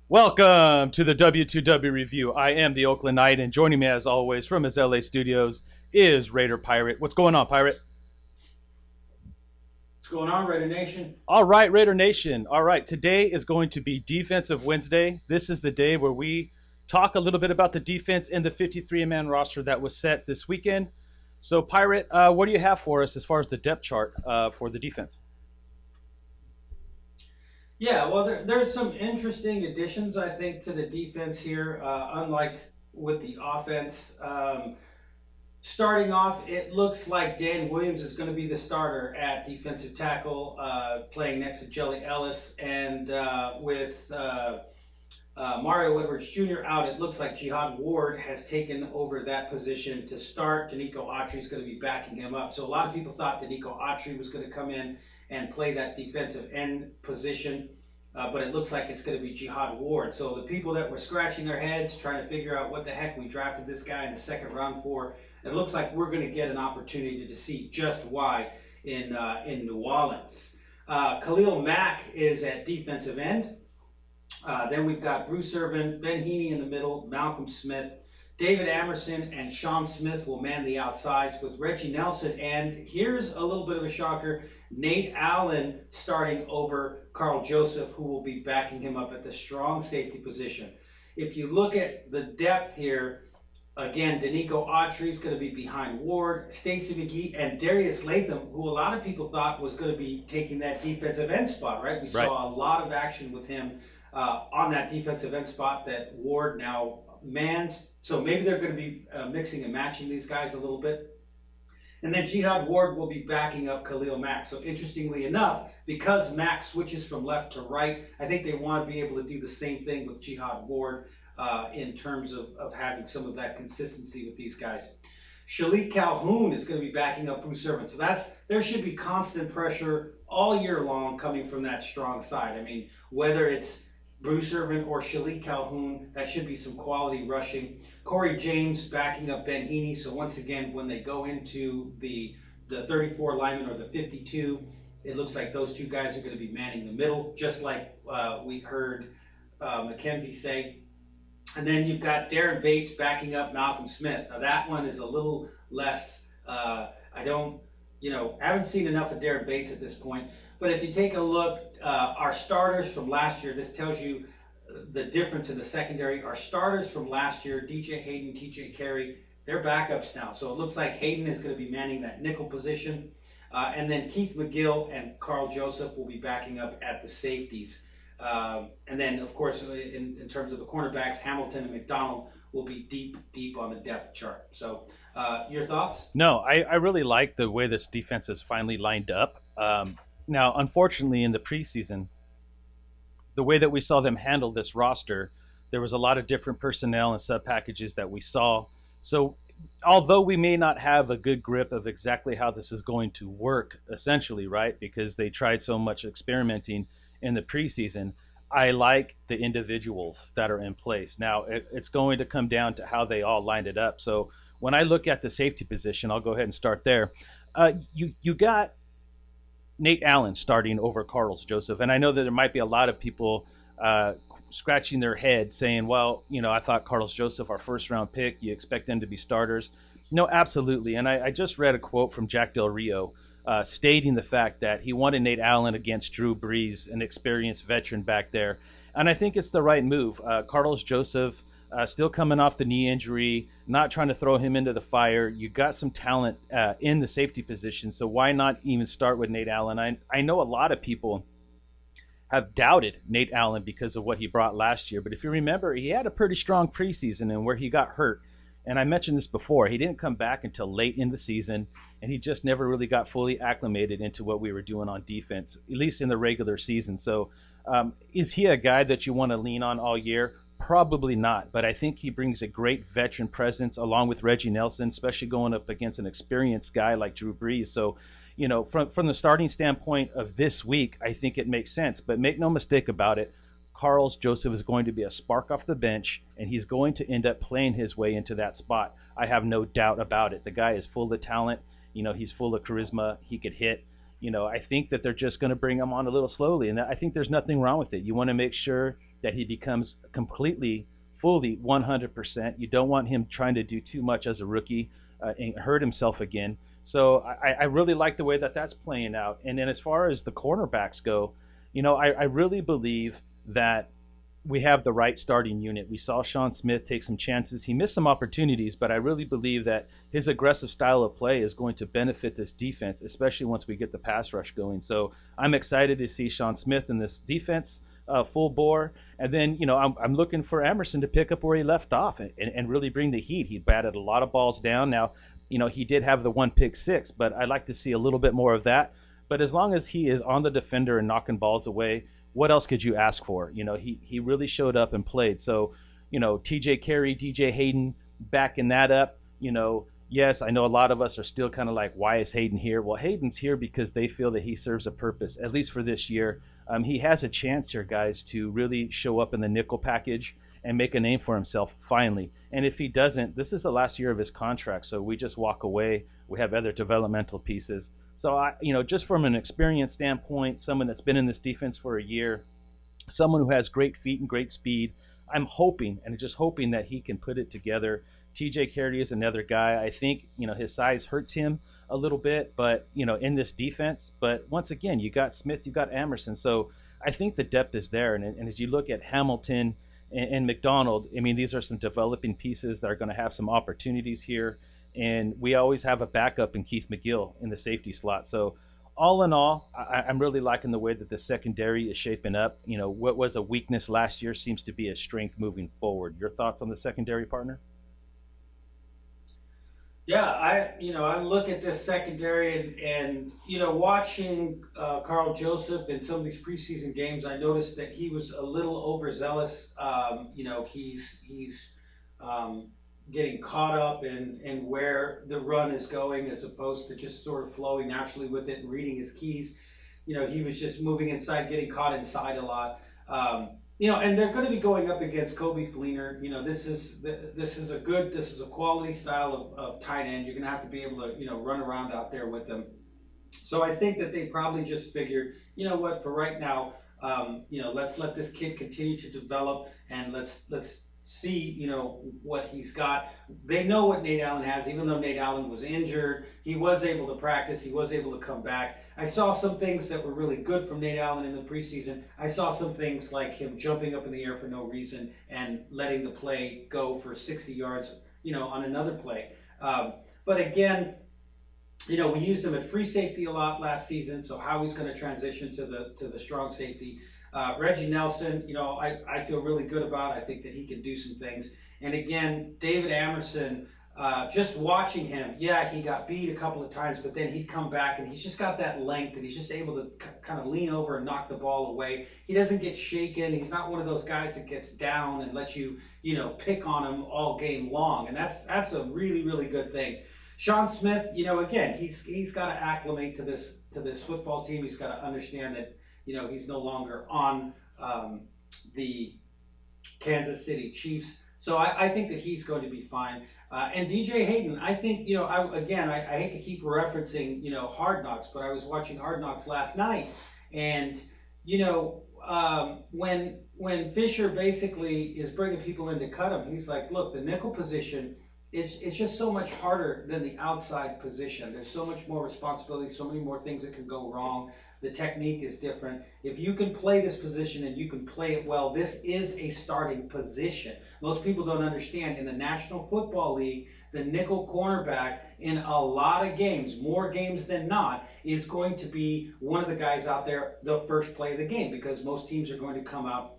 Welcome to the W2W review. I am the Oakland Knight, and joining me as always from his LA studios is Raider Pirate. What's going on, Pirate? What's going on, Raider Nation? All right, Raider Nation. All right, today is going to be Defensive Wednesday. This is the day where we talk a little bit about the defense and the 53-man roster that was set this weekend. So, Pirate, what do you have for us as far as the depth chart for the defense? Yeah, well, there's some interesting additions, I think, to the defense here, unlike with the offense. Starting off, it looks like Dan Williams is going to be the starter at defensive tackle, playing next to Jelly Ellis. And with Mario Edwards Jr. out, it looks like Jihad Ward has taken over that position to start. Danico Autry is going to be backing him up. So a lot of people thought Danico Autry was going to come in and play that defensive end position, but it looks like it's going to be Jihad Ward. So the people that were scratching their heads trying to figure out what the heck we drafted this guy in the second round for, it looks like we're going to get an opportunity to see just why in New Orleans. Khalil Mack is at defensive end. Then we've got Bruce Irvin, Ben Heaney in the middle, Malcolm Smith, David Amerson, and Sean Smith will man the outsides with Reggie Nelson. And here's a little bit of a shocker, Nate Allen starting over Carl Joseph, who will be backing him up at the strong safety position. If you look at the depth here, again, Danico Autry is going to be behind Ward, Stacey McGee, and Darius Latham, who a lot of people thought was going to be taking that defensive end spot, right? We saw a lot of action with him on that defensive end spot that Ward now mans. So maybe they're going to be mixing and matching these guys a little bit. And then Jihad Ward will be backing up Khalil Mack. So interestingly enough, because Mack switches from left to right, I think they want to be able to do the same thing with Jihad Ward in terms of having some of that consistency with these guys. Shalik Calhoun is going to be backing up Bruce Irvin. So there should be constant pressure all year long coming from that strong side. I mean, whether it's Bruce Irvin or Shalik Calhoun, that should be some quality rushing. Corey James backing up Ben Heaney. So once again, when they go into the 34 lineman or the 52, it looks like those two guys are going to be manning the middle, just like we heard McKenzie say. And then you've got Darren Bates backing up Malcolm Smith. Now that one is a little less, haven't seen enough of Darren Bates at this point. But if you take a look, our starters from last year, this tells you the difference in the secondary. Our starters from last year, DJ Hayden, TJ Carey, they're backups now. So it looks like Hayden is going to be manning that nickel position. And then Keith McGill and Carl Joseph will be backing up at the safeties. And then, of course, in terms of the cornerbacks, Hamilton and McDonald will be deep on the depth chart. So your thoughts? No, I really like the way this defense is finally lined up. Now, unfortunately, in the preseason, the way that we saw them handle this roster, there was a lot of different personnel and sub packages that we saw. So although we may not have a good grip of exactly how this is going to work, essentially, right, because they tried so much experimenting in the preseason, I like the individuals that are in place. Now, it's going to come down to how they all lined it up. So when I look at the safety position, I'll go ahead and start there. You got Nate Allen starting over Carlos Joseph. And I know that there might be a lot of people scratching their head saying, well, I thought Carlos Joseph, our first round pick, you expect them to be starters. No, absolutely. And I just read a quote from Jack Del Rio stating the fact that he wanted Nate Allen against Drew Brees, an experienced veteran back there. And I think it's the right move. Carlos Joseph, still coming off the knee injury, not trying to throw him into the fire. You got some talent in the safety position, so why not even start with Nate Allen? I know a lot of people have doubted Nate Allen because of what he brought last year, but if you remember, he had a pretty strong preseason and where he got hurt. And I mentioned this before, he didn't come back until late in the season, and he just never really got fully acclimated into what we were doing on defense, at least in the regular season. So is he a guy that you want to lean on all year? Probably not, but I think he brings a great veteran presence along with Reggie Nelson, especially going up against an experienced guy like Drew Brees. So, from the starting standpoint of this week, I think it makes sense. But make no mistake about it, Carlos Joseph is going to be a spark off the bench, and he's going to end up playing his way into that spot. I have no doubt about it. The guy is full of talent. He's full of charisma. He could hit. I think that they're just going to bring him on a little slowly, and I think there's nothing wrong with it. You want to make sure that he becomes completely, fully 100%. You don't want him trying to do too much as a rookie and hurt himself again. So I really like the way that that's playing out. And then as far as the cornerbacks go, I really believe that we have the right starting unit. We saw Sean Smith take some chances. He missed some opportunities, but I really believe that his aggressive style of play is going to benefit this defense, especially once we get the pass rush going. So I'm excited to see Sean Smith in this defense full bore. And then, I'm looking for Emerson to pick up where he left off and really bring the heat. He batted a lot of balls down. Now, he did have the one pick six, but I'd like to see a little bit more of that. But as long as he is on the defender and knocking balls away, what else could you ask for? He really showed up and played. So, TJ Carey, DJ Hayden backing that up. Yes, I know a lot of us are still kind of like, why is Hayden here? Well, Hayden's here because they feel that he serves a purpose, at least for this year. He has a chance here, guys, to really show up in the nickel package and make a name for himself finally. And if he doesn't, this is the last year of his contract, so we just walk away. We have other developmental pieces. So, just from an experience standpoint, someone that's been in this defense for a year, someone who has great feet and great speed, I'm hoping that he can put it together. TJ Carey is another guy. I think, his size hurts him a little bit, but, in this defense. But once again, you got Smith, you got Emerson. So I think the depth is there. And as you look at Hamilton and McDonald, I mean, these are some developing pieces that are going to have some opportunities here. And we always have a backup in Keith McGill in the safety slot. So all in all, I'm really liking the way that the secondary is shaping up. What was a weakness last year seems to be a strength moving forward. Your thoughts on the secondary, partner? Yeah, I look at this secondary and watching Carl Joseph in some of these preseason games, I noticed that he was a little overzealous. He's getting caught up in where the run is going as opposed to just sort of flowing naturally with it and reading his keys. He was just moving inside, getting caught inside a lot. And they're going to be going up against Kobe Fleener. This is a quality style of tight end. You're going to have to be able to run around out there with them. So I think that they probably just figured, what, for right now, let's let this kid continue to develop and let's see, what he's got. They know what Nate Allen has. Even though Nate Allen was injured, he was able to practice. He was able to come back. I saw some things that were really good from Nate Allen in the preseason. I saw some things like him jumping up in the air for no reason and letting the play go for 60 yards, on another play. But again, we used him at free safety a lot last season. So how he's going to transition to the strong safety. Reggie Nelson, I feel really good about. I think that he can do some things. And again, David Amerson, just watching him, he got beat a couple of times, but then he'd come back and he's just got that length and he's just able to kind of lean over and knock the ball away. He doesn't get shaken. He's not one of those guys that gets down and lets you, pick on him all game long. And that's a really, really good thing. Sean Smith, again, he's got to acclimate to this football team. He's got to understand that he's no longer on the Kansas City Chiefs. So I think that he's going to be fine. And DJ Hayden, I think, I hate to keep referencing, Hard Knocks, but I was watching Hard Knocks last night. And, when Fisher basically is bringing people in to cut him, he's like, look, the nickel position, it's just so much harder than the outside position. There's so much more responsibility, so many more things that can go wrong. The technique is different. If you can play this position and you can play it well, this is a starting position. Most people don't understand. In the National Football League, the nickel cornerback in a lot of games, more games than not, is going to be one of the guys out there the first play of the game because most teams are going to come out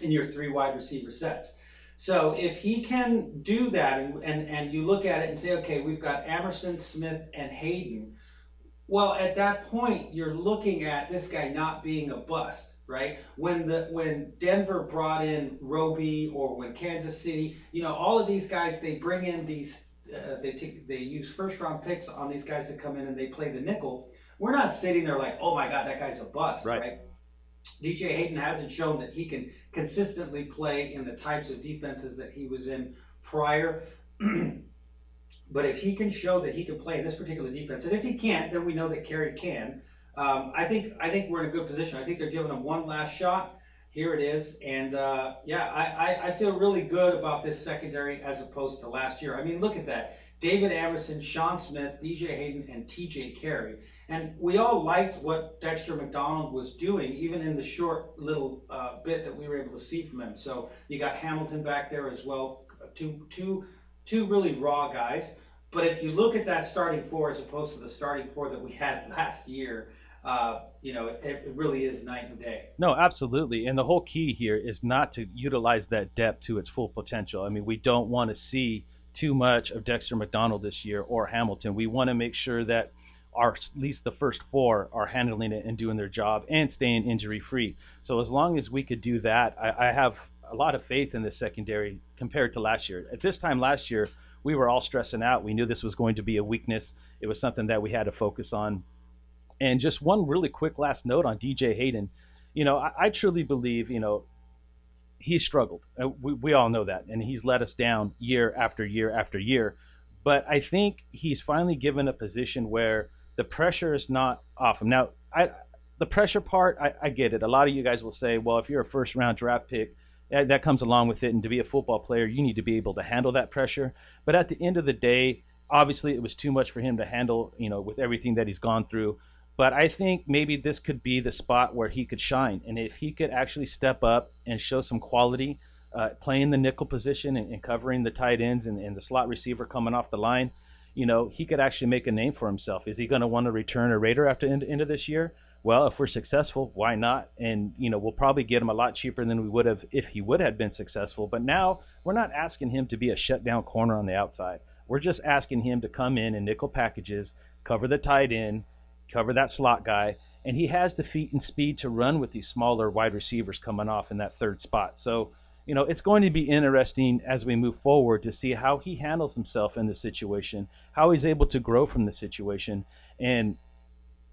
in your 3 wide receiver sets. So if he can do that and you look at it and say, okay, we've got Emerson, Smith, and Hayden, well, at that point, you're looking at this guy not being a bust, right? When Denver brought in Roby or when Kansas City, all of these guys, they bring in these, they use first-round picks on these guys that come in and they play the nickel. We're not sitting there like, oh my God, that guy's a bust, right? DJ Hayden hasn't shown that he can consistently play in the types of defenses that he was in prior. But if he can show that he can play in this particular defense, and if he can't, then we know that Carey can. I think we're in a good position. I think they're giving him one last shot. here it is. And yeah, I feel really good about this secondary as opposed to last year. I mean, look at that. David Amerson, Sean Smith, DJ Hayden, and TJ Carey. And we all liked what Dexter McDonald was doing, even in the short little bit that we were able to see from him. So you got Hamilton back there as well, two really raw guys. But if you look at that starting four as opposed to the starting four that we had last year, it really is night and day. No, absolutely. And the whole key here is not to utilize that depth to its full potential. I mean, we don't want to see too much of Dexter McDonald this year or Hamilton. We want to make sure that at least the first four are handling it and doing their job and staying injury free. So as long as we could do that, I have a lot of faith in the secondary compared to last year. At this time last year, we were all stressing out. We knew this was going to be a weakness. It was something that we had to focus on. And just one really quick last note on DJ Hayden. I truly believe, he struggled. We all know that. And he's let us down year after year after year. But I think he's finally given a position where the pressure is not off him. Now, the pressure part, I get it. A lot of you guys will say, well, if you're a first round draft pick, that comes along with it. And to be a football player, you need to be able to handle that pressure. But at the end of the day, obviously it was too much for him to handle, with everything that he's gone through. But I think maybe this could be the spot where he could shine. And if he could actually step up and show some quality, playing the nickel position and covering the tight ends and the slot receiver coming off the line, he could actually make a name for himself. Is he going to want to return a Raider after the end of this year? Well, if we're successful, why not? And, we'll probably get him a lot cheaper than we would have if he would have been successful. But now we're not asking him to be a shutdown corner on the outside. We're just asking him to come in nickel packages, cover the tight end, cover that slot guy, and he has the feet and speed to run with these smaller wide receivers coming off in that third spot. So, it's going to be interesting as we move forward to see how he handles himself in the situation, how he's able to grow from the situation. And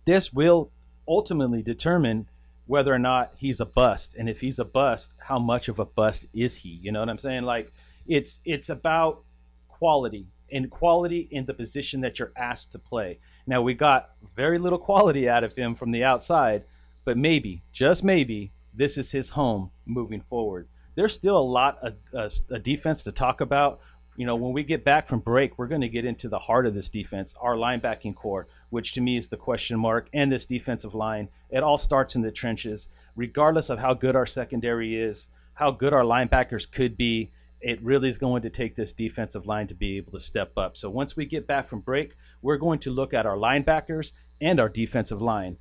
this will ultimately determine whether or not he's a bust. And if he's a bust, how much of a bust is he? You know what I'm saying? Like, it's about quality in the position that you're asked to play. Now, we got very little quality out of him from the outside, but maybe, just maybe, this is his home moving forward. There's still a lot of defense to talk about. When we get back from break, we're going to get into the heart of this defense, our linebacking core, which to me is the question mark, and this defensive line. It all starts in the trenches. Regardless of how good our secondary is, how good our linebackers could be, it really is going to take this defensive line to be able to step up. So once we get back from break, we're going to look at our linebackers and our defensive line.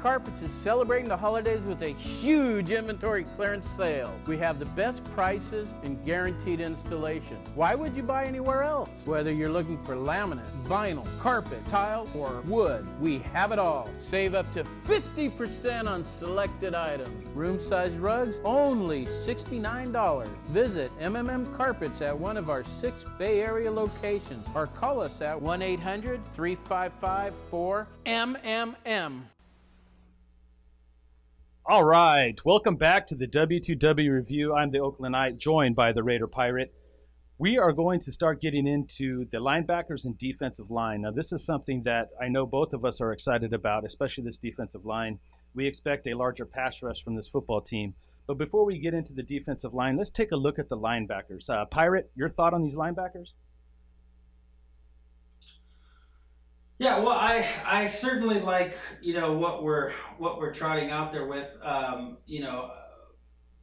Carpets is celebrating the holidays with a huge inventory clearance sale. We have the best prices and guaranteed installation. Why would you buy anywhere else? Whether you're looking for laminate, vinyl, carpet, tile, or wood, we have it all. Save up to 50% on selected items. Room-sized rugs, only $69. Visit Carpets at one of our 6 Bay Area locations or call us at 1-800-355-4MMM. All right, welcome back to the W2W Review. I'm the Oaklandite, joined by the Raider Pirate. We are going to start getting into the linebackers and defensive line. Now, this is something that I know both of us are excited about, especially this defensive line. We expect a larger pass rush from this football team. But before we get into the defensive line, let's take a look at the linebackers. Pirate, your thought on these linebackers? Yeah, well, I certainly like what we're trotting out there with.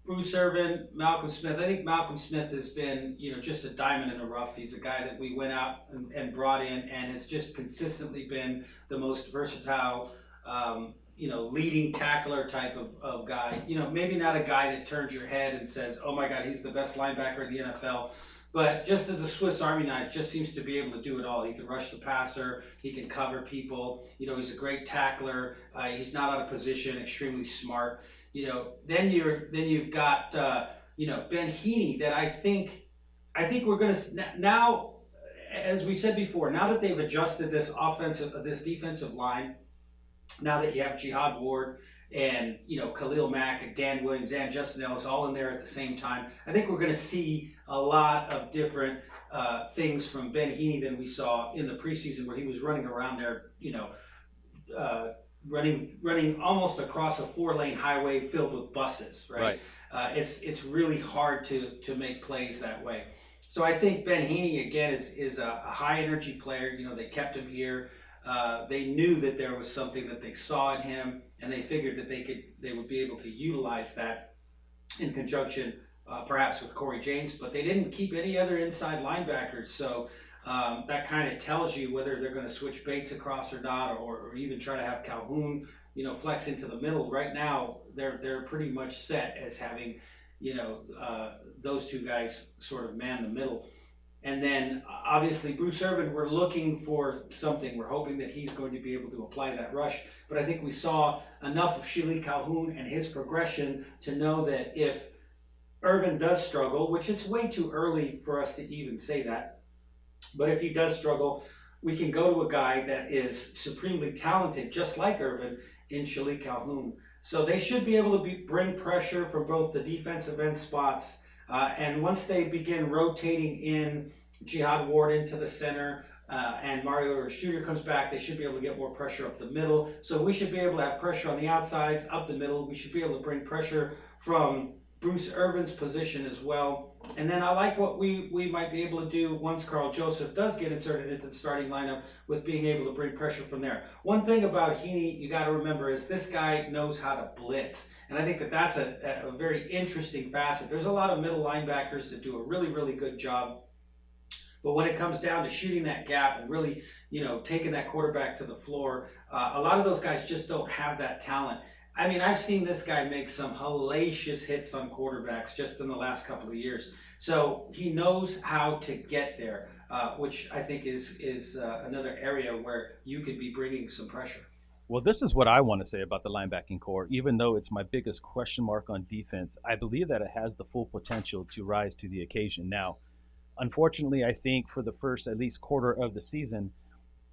Bruce Irvin, Malcolm Smith. I think Malcolm Smith has been just a diamond in the rough. He's a guy that we went out and brought in and has just consistently been the most versatile, leading tackler type of guy. Maybe not a guy that turns your head and says, "Oh my God, he's the best linebacker in the NFL." But just as a Swiss Army knife, just seems to be able to do it all. He can rush the passer. He can cover people. He's a great tackler. He's not out of position. Extremely smart. Then you've got Ben Heaney that I think we're going to now, as we said before, now that they've adjusted this defensive line, now that you have Jihad Ward and Khalil Mack and Dan Williams and Justin Ellis all in there at the same time, I think we're going to see a lot of different things from Ben Heaney than we saw in the preseason, where he was running around there, running almost across a 4-lane highway filled with buses, right? Right. It's really hard to make plays that way. So I think Ben Heaney again is a high energy player. You know, they kept him here. They knew that there was something that they saw in him, and they figured that they would be able to utilize that in conjunction, perhaps with Corey James. But they didn't keep any other inside linebackers, so that kind of tells you whether they're going to switch Bates across or not, or even try to have Calhoun, you know, flex into the middle. Right now, they're pretty much set as having, you know, those two guys sort of man the middle. And then obviously Bruce Irvin, we're looking for something. We're hoping that he's going to be able to apply that rush. But I think we saw enough of Shili Calhoun and his progression to know that if Irvin does struggle, which it's way too early for us to even say that, but if he does struggle, we can go to a guy that is supremely talented, just like Irvin, in Shili Calhoun. So they should be able to bring pressure from both the defensive end spots. And once they begin rotating in Jihad Ward into the center and Mario Rashuder comes back, they should be able to get more pressure up the middle. So we should be able to have pressure on the outsides, up the middle. We should be able to bring pressure from Bruce Irvin's position as well. And then I like what we might be able to do once Carl Joseph does get inserted into the starting lineup, with being able to bring pressure from there. One thing about Heaney you got to remember is this guy knows how to blitz. And I think that that's a very interesting facet. There's a lot of middle linebackers that do a really, really good job. But when it comes down to shooting that gap and really, you know, taking that quarterback to the floor, a lot of those guys just don't have that talent. I mean, I've seen this guy make some hellacious hits on quarterbacks just in the last couple of years. So he knows how to get there, which I think is another area where you could be bringing some pressure. Well, this is what I want to say about the linebacking core. Even though it's my biggest question mark on defense, I believe that it has the full potential to rise to the occasion. Now, unfortunately, I think for the first at least quarter of the season,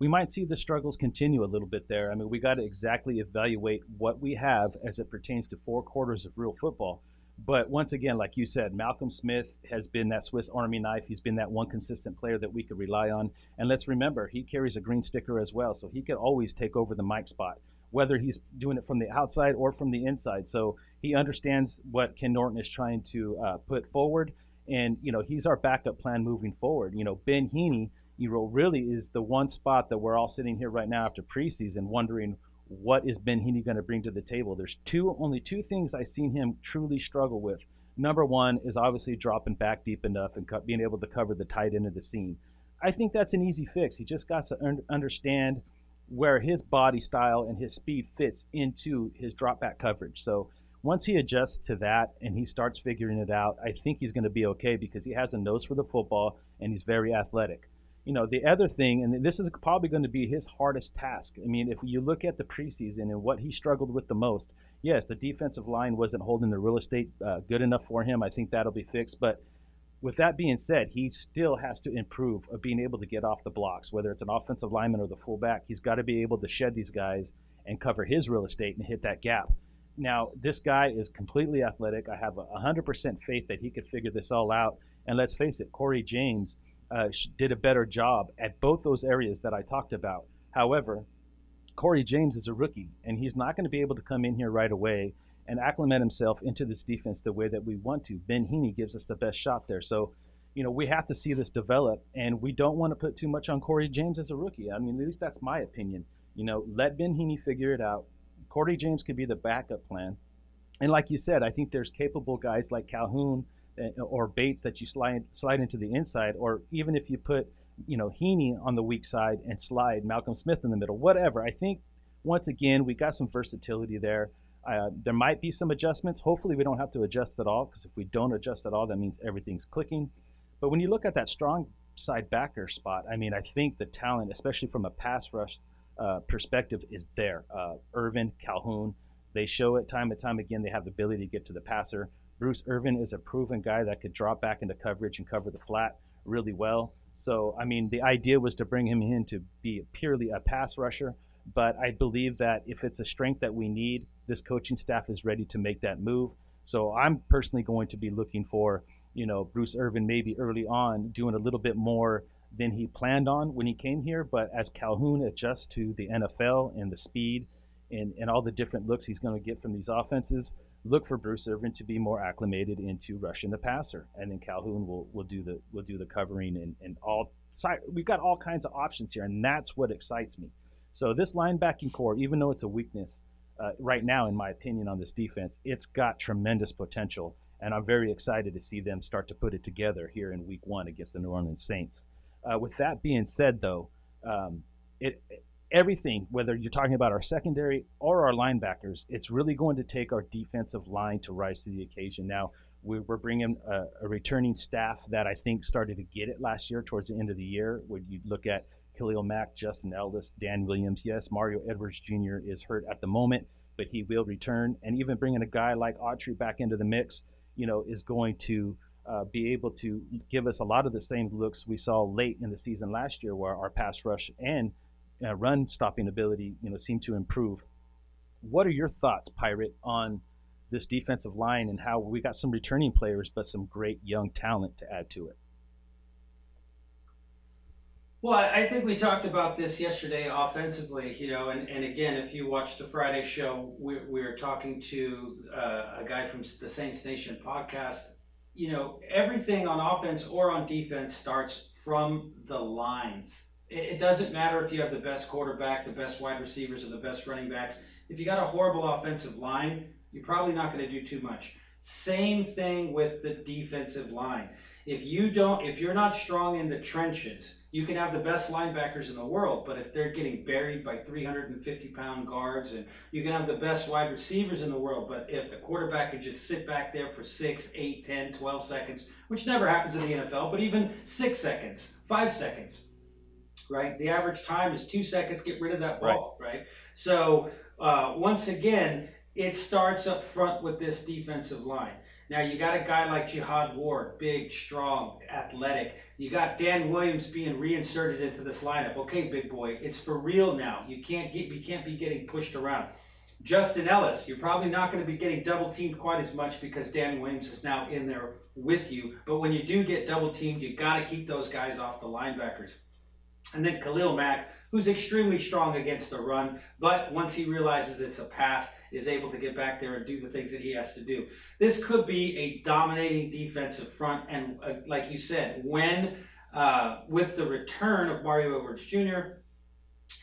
we might see the struggles continue a little bit there. I mean, we got to exactly evaluate what we have as it pertains to 4 quarters of real football. But once again, like you said, Malcolm Smith has been that Swiss Army knife. He's been that one consistent player that we could rely on. And let's remember, he carries a green sticker as well, so he could always take over the Mike spot, whether he's doing it from the outside or from the inside. So he understands what Ken Norton is trying to put forward. And, you know, he's our backup plan moving forward. You know, Ben Heaney, you know, really is the one spot that we're all sitting here right now after preseason wondering, what is Ben Heaney going to bring to the table? There's only two things I've seen him truly struggle with. Number one is obviously dropping back deep enough and being able to cover the tight end of the seam. I think that's an easy fix. He just got to understand where his body style and his speed fits into his drop back coverage. So once he adjusts to that and he starts figuring it out, I think he's going to be okay, because he has a nose for the football and he's very athletic. You know, the other thing, and this is probably going to be his hardest task. I mean, if you look at the preseason and what he struggled with the most, yes, the defensive line wasn't holding the real estate good enough for him. I think that'll be fixed. But with that being said, he still has to improve of being able to get off the blocks, whether it's an offensive lineman or the fullback. He's got to be able to shed these guys and cover his real estate and hit that gap. Now, this guy is completely athletic. I have 100% faith that he could figure this all out. And let's face it, Corey James did a better job at both those areas that I talked about. However, Corey James is a rookie, and he's not going to be able to come in here right away and acclimate himself into this defense the way that we want to. Ben Heaney gives us the best shot there. So, you know, we have to see this develop, and we don't want to put too much on Corey James as a rookie. I mean, at least that's my opinion. You know, let Ben Heaney figure it out. Corey James could be the backup plan. And like you said, I think there's capable guys like Calhoun or Bates that you slide into the inside, or even if you put, you know, Heaney on the weak side and slide Malcolm Smith in the middle, whatever. I think, once again, we got some versatility there. There might be some adjustments. Hopefully we don't have to adjust at all, because if we don't adjust at all, that means everything's clicking. But when you look at that strong side backer spot, I mean, I think the talent, especially from a pass rush perspective, is there. Irvin, Calhoun, they show it time and time again. They have the ability to get to the passer. Bruce Irvin is a proven guy that could drop back into coverage and cover the flat really well. So, I mean, the idea was to bring him in to be purely a pass rusher. But I believe that if it's a strength that we need, this coaching staff is ready to make that move. So I'm personally going to be looking for, you know, Bruce Irvin maybe early on doing a little bit more than he planned on when he came here. But as Calhoun adjusts to the NFL and the speed and all the different looks he's going to get from these offenses, look for Bruce Irvin to be more acclimated into rushing the passer, and then Calhoun will do the covering and all. We've got all kinds of options here, and that's what excites me. So this linebacking core, even though it's a weakness right now, in my opinion, on this defense, it's got tremendous potential, and I'm very excited to see them start to put it together here in Week 1 against the New Orleans Saints. With that being said, though, everything, whether you're talking about our secondary or our linebackers, it's really going to take our defensive line to rise to the occasion. Now, we're bringing a returning staff that I think started to get it last year towards the end of the year. When you look at Khalil Mack, Justin Ellis, Dan Williams, yes, Mario Edwards Jr. is hurt at the moment, but he will return. And even bringing a guy like Autry back into the mix, is going to be able to give us a lot of the same looks we saw late in the season last year, where our pass rush and run stopping ability, seem to improve. What are your thoughts, Pirate, on this defensive line and how we got some returning players, but some great young talent to add to it? Well, I think we talked about this yesterday offensively, and again, if you watched the Friday show, we were talking to a guy from the Saints Nation podcast. Everything on offense or on defense starts from the lines. It doesn't matter if you have the best quarterback, the best wide receivers, or the best running backs. If you got a horrible offensive line, you're probably not going to do too much. Same thing with the defensive line. If you're not strong in the trenches, you can have the best linebackers in the world, but if they're getting buried by 350-pound guards, and you can have the best wide receivers in the world, but if the quarterback can just sit back there for 6, 8, 10, 12 seconds, which never happens in the NFL, but even 6 seconds, 5 seconds, right? The average time is 2 seconds, get rid of that ball, right? So once again, it starts up front with this defensive line. Now, you got a guy like Jihad Ward, big, strong, athletic. You got Dan Williams being reinserted into this lineup. Okay, big boy, it's for real now. You can't be getting pushed around. Justin Ellis, you're probably not going to be getting double teamed quite as much because Dan Williams is now in there with you. But when you do get double teamed, you got to keep those guys off the linebackers. And then Khalil Mack, who's extremely strong against the run, but once he realizes it's a pass, is able to get back there and do the things that he has to do. This could be a dominating defensive front, and like you said, when with the return of Mario Edwards Jr.,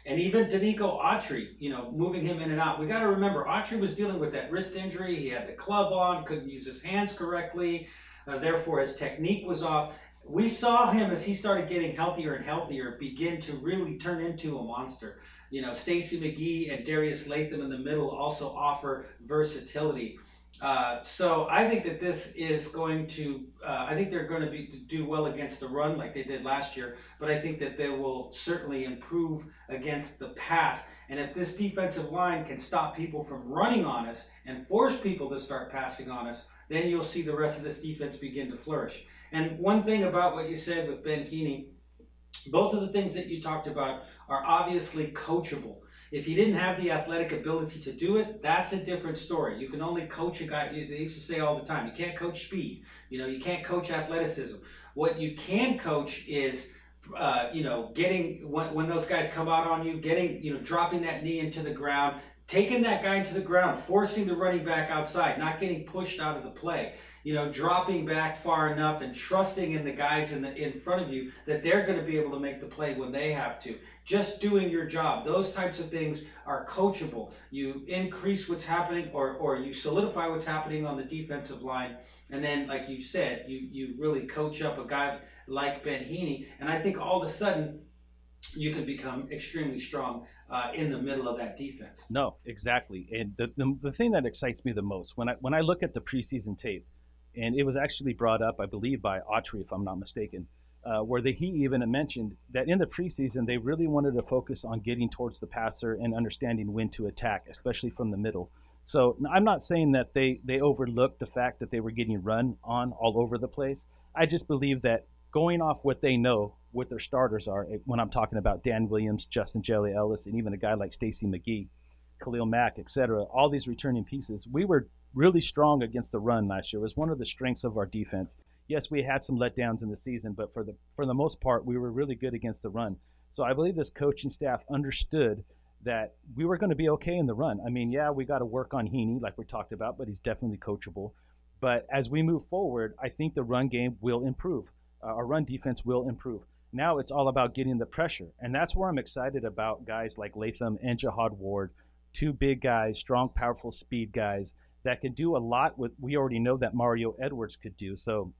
and even Danico Autry, moving him in and out. We got to remember, Autry was dealing with that wrist injury. He had the club on, couldn't use his hands correctly, therefore his technique was off. We saw him, as he started getting healthier and healthier, begin to really turn into a monster. Stacy McGee and Darius Latham in the middle also offer versatility. So I think that this is going to, I think they're going to do well against the run like they did last year, but I think that they will certainly improve against the pass. And if this defensive line can stop people from running on us and force people to start passing on us, then you'll see the rest of this defense begin to flourish. And one thing about what you said with Ben Heaney, both of the things that you talked about are obviously coachable. If he didn't have the athletic ability to do it, that's a different story. You can only coach a guy. They used to say all the time, you can't coach speed. You can't coach athleticism. What you can coach is, getting, when those guys come out on you, dropping that knee into the ground, taking that guy into the ground, forcing the running back outside, not getting pushed out of the play. Dropping back far enough and trusting in the guys in front of you that they're going to be able to make the play when they have to. Just doing your job. Those types of things are coachable. You increase what's happening or you solidify what's happening on the defensive line. And then, like you said, you really coach up a guy like Ben Heaney. And I think all of a sudden, you can become extremely strong in the middle of that defense. No, exactly. And the thing that excites me the most, when I look at the preseason tape, and it was actually brought up, I believe, by Autry, if I'm not mistaken, where he even mentioned that in the preseason, they really wanted to focus on getting towards the passer and understanding when to attack, especially from the middle. So I'm not saying that they overlooked the fact that they were getting run on all over the place. I just believe that going off what they know, what their starters are, when I'm talking about Dan Williams, Justin Jelly Ellis, and even a guy like Stacy McGee, Khalil Mack, etc., all these returning pieces, we were really strong against the run last year. It was one of the strengths of our defense. Yes, we had some letdowns in the season, but for the most part, we were really good against the run. So I believe this coaching staff understood that we were going to be okay in the run. I mean, yeah, we got to work on Heaney, like we talked about, but he's definitely coachable. But as we move forward, I think the run game will improve. Our run defense will improve. Now it's all about getting the pressure. And that's where I'm excited about guys like Latham and Jihad Ward, two big guys, strong, powerful speed guys that can do a lot with we already know that Mario Edwards could do. So,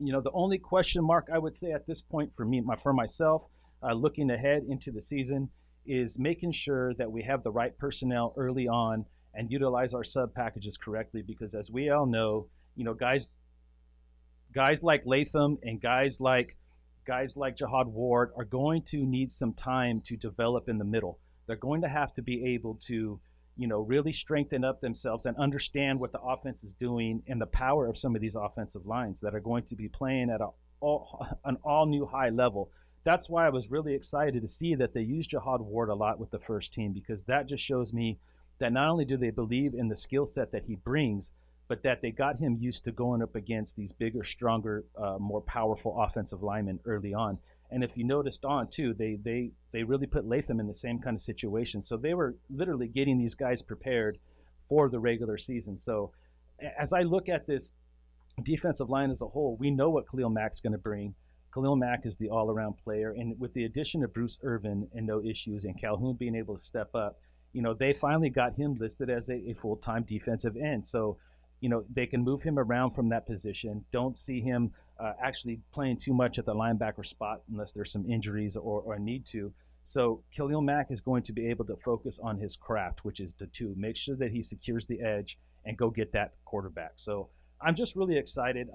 the only question mark I would say at this point for myself, looking ahead into the season, is making sure that we have the right personnel early on and utilize our sub packages correctly. Because as we all know, guys like Latham and guys like Jihad Ward are going to need some time to develop in the middle. They're going to have to be able to, really strengthen up themselves and understand what the offense is doing and the power of some of these offensive lines that are going to be playing at an all new high level. That's why I was really excited to see that they used Jihad Ward a lot with the first team, because that just shows me that not only do they believe in the skill set that he brings, but that they got him used to going up against these bigger, stronger, more powerful offensive linemen early on. And if you noticed on too, they really put Latham in the same kind of situation. So they were literally getting these guys prepared for the regular season. So as I look at this defensive line as a whole, we know what Khalil Mack's going to bring. Khalil Mack is the all-around player. And with the addition of Bruce Irvin and no issues and Calhoun being able to step up, they finally got him listed as a full-time defensive end. So they can move him around from that position. Don't see him actually playing too much at the linebacker spot unless there's some injuries or a need to. So Khalil Mack is going to be able to focus on his craft, which is to make sure that he secures the edge and go get that quarterback. So I'm just really excited.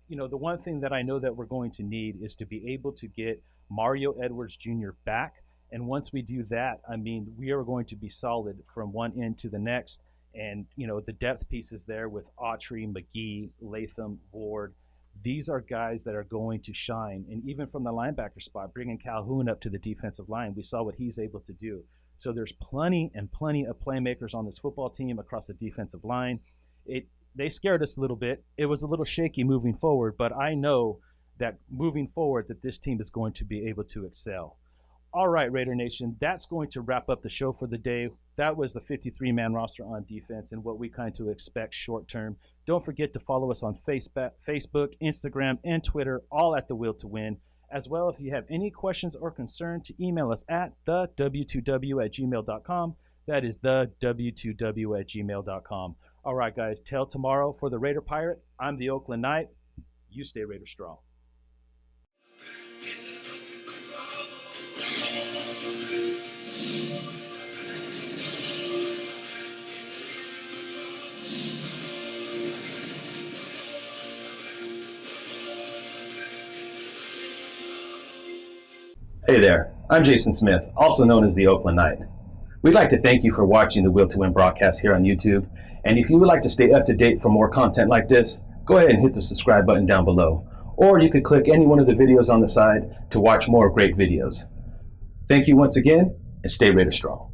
The one thing that I know that we're going to need is to be able to get Mario Edwards Jr. back. And once we do that, I mean, we are going to be solid from one end to the next. And, the depth pieces there with Autry, McGee, Latham, Ward, these are guys that are going to shine. And even from the linebacker spot, bringing Calhoun up to the defensive line, we saw what he's able to do. So there's plenty of playmakers on this football team across the defensive line. They scared us a little bit. It was a little shaky moving forward, but I know that moving forward that this team is going to be able to excel. All right, Raider Nation, that's going to wrap up the show for the day. That was the 53-man roster on defense and what we kind of expect short term. Don't forget to follow us on Facebook, Instagram, and Twitter, all at The Will to Win. As well, if you have any questions or concern, to email us at thew2w@gmail.com. That is thew2w@gmail.com. All right, guys, till tomorrow for the Raider Pirate. I'm the Oakland Knight. You stay Raider strong. Hey there, I'm Jason Smith, also known as the Oakland Knight. We'd like to thank you for watching the Will to Win broadcast here on YouTube. And if you would like to stay up to date for more content like this, go ahead and hit the subscribe button down below. Or you could click any one of the videos on the side to watch more great videos. Thank you once again, and stay Raider strong.